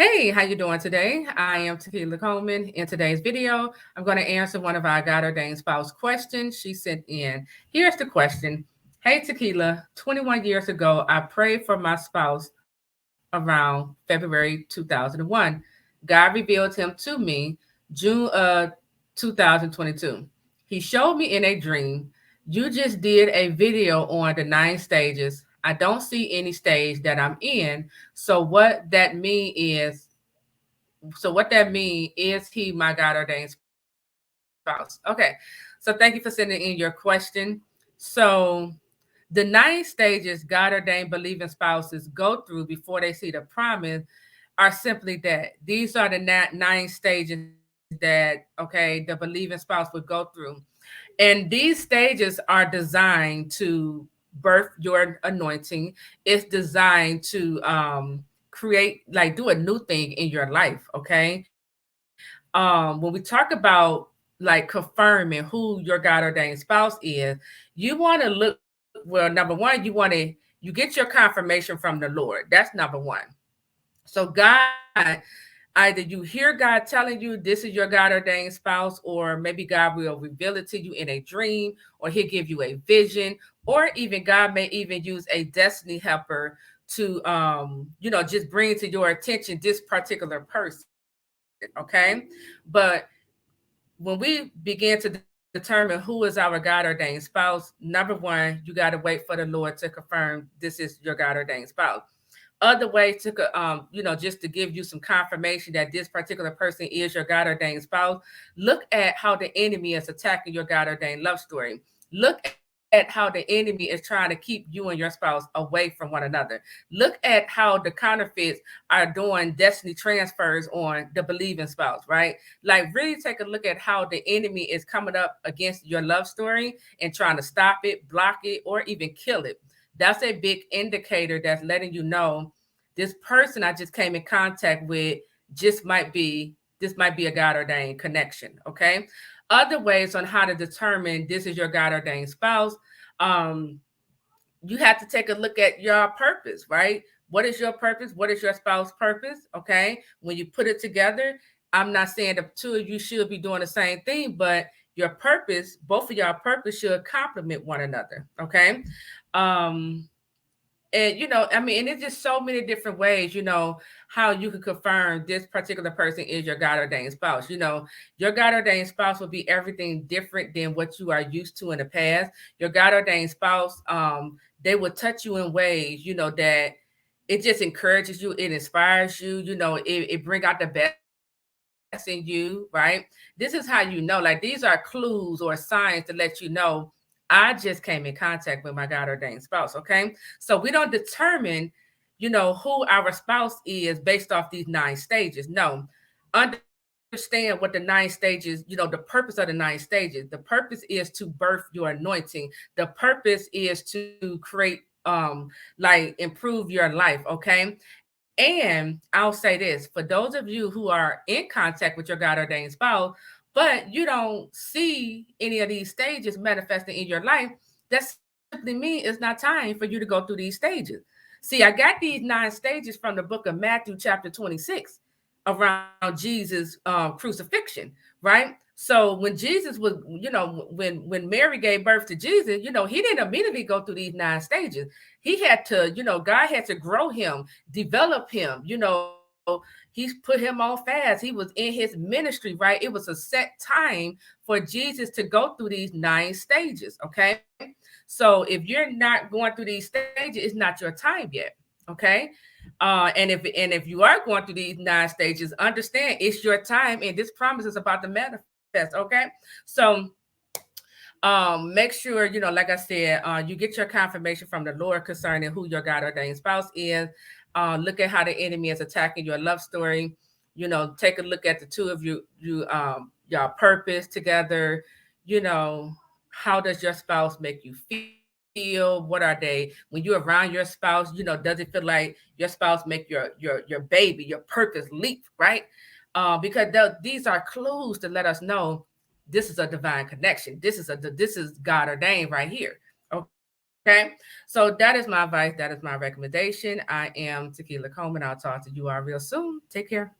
Hey, how you doing today? I am Tequila Coleman. In today's video, I'm going to answer one of our God ordained spouse questions she sent in. Here's the question. Hey, Tequila, 21 years ago, I prayed for my spouse around February 2001. God revealed him to me June 2022. He showed me in a dream. You just did a video on the 9 stages. I don't see any stage that I'm in. So what that mean is he my God ordained spouse? Okay. So thank you for sending in your question. So the 9 stages God ordained believing spouses go through before they see the promise are simply that. These are the 9 stages that, okay, the believing spouse would go through. And these stages are designed to birth your anointing. It's designed to create, like, do a new thing in your life. Okay. When we talk about like confirming who your God ordained spouse is, you want to look, well, number one, you get your confirmation from the Lord. That's number one. So God, either you hear God telling you this is your God ordained spouse, or maybe God will reveal it to you in a dream, or he'll give you a vision, or even God may even use a destiny helper to just bring to your attention this particular person. Okay. But when we begin to determine who is our God ordained spouse, number one, you got to wait for the Lord to confirm this is your God ordained spouse. Other ways just to give you some confirmation that this particular person is your God ordained spouse, look at how the enemy is attacking your God ordained love story. Look at how the enemy is trying to keep you and your spouse away from one another. Look at how the counterfeits are doing destiny transfers on the believing spouse, right? Like, really take a look at how the enemy is coming up against your love story and trying to stop it, block it, or even kill it. That's a big indicator that's letting you know this person I just came in contact with just might be this might be a God ordained connection. Okay. Other ways on how to determine this is your God ordained spouse. Um, you have to take a look at your purpose, right? What is your purpose? What is your spouse's purpose? Okay. When you put it together, I'm not saying the two of you should be doing the same thing, but your purpose, both of y'all purpose should complement one another. Okay. Um, and I mean, and it's just so many different ways, how you can confirm this particular person is your God ordained spouse. Your God ordained spouse will be everything different than what you are used to in the past. Your God ordained spouse, they will touch you in ways, that it just encourages you, it inspires you, it bring out the best in you, right? This is how like these are clues or signs to let you know I just came in contact with my God ordained spouse. Okay. So we don't determine, who our spouse is based off these 9 stages. No, understand what the 9 stages, the purpose of the 9 stages. The purpose is to birth your anointing. The purpose is to create, like, improve your life. Okay. And I'll say this for those of you who are in contact with your God ordained spouse, but you don't see any of these stages manifesting in your life, that simply means it's not time for you to go through these stages. See, I got these 9 stages from the book of Matthew, chapter 26, around Jesus' crucifixion, right? So when Jesus was, when Mary gave birth to Jesus, he didn't immediately go through these 9 stages. He had to, God had to grow him, develop him. He's put him on fast. He was in his ministry, right? It was a set time for Jesus to go through these 9 stages. Okay. So if you're not going through these stages, it's not your time yet. Okay. And if you are going through these 9 stages, understand it's your time and this promise is about to manifest. Okay. So make sure, like I said, you get your confirmation from the Lord concerning who your God ordained spouse is. Look at how the enemy is attacking your love story. Take a look at the two of your purpose together. How does your spouse make you feel? What are they when you're around your spouse? Does it feel like your spouse make your baby, your purpose leap, right? Because these are clues to let us know this is a divine connection. This is God ordained right here. Okay. Okay. So that is my advice. That is my recommendation. I am Tequila Coleman. I'll talk to you all real soon. Take care.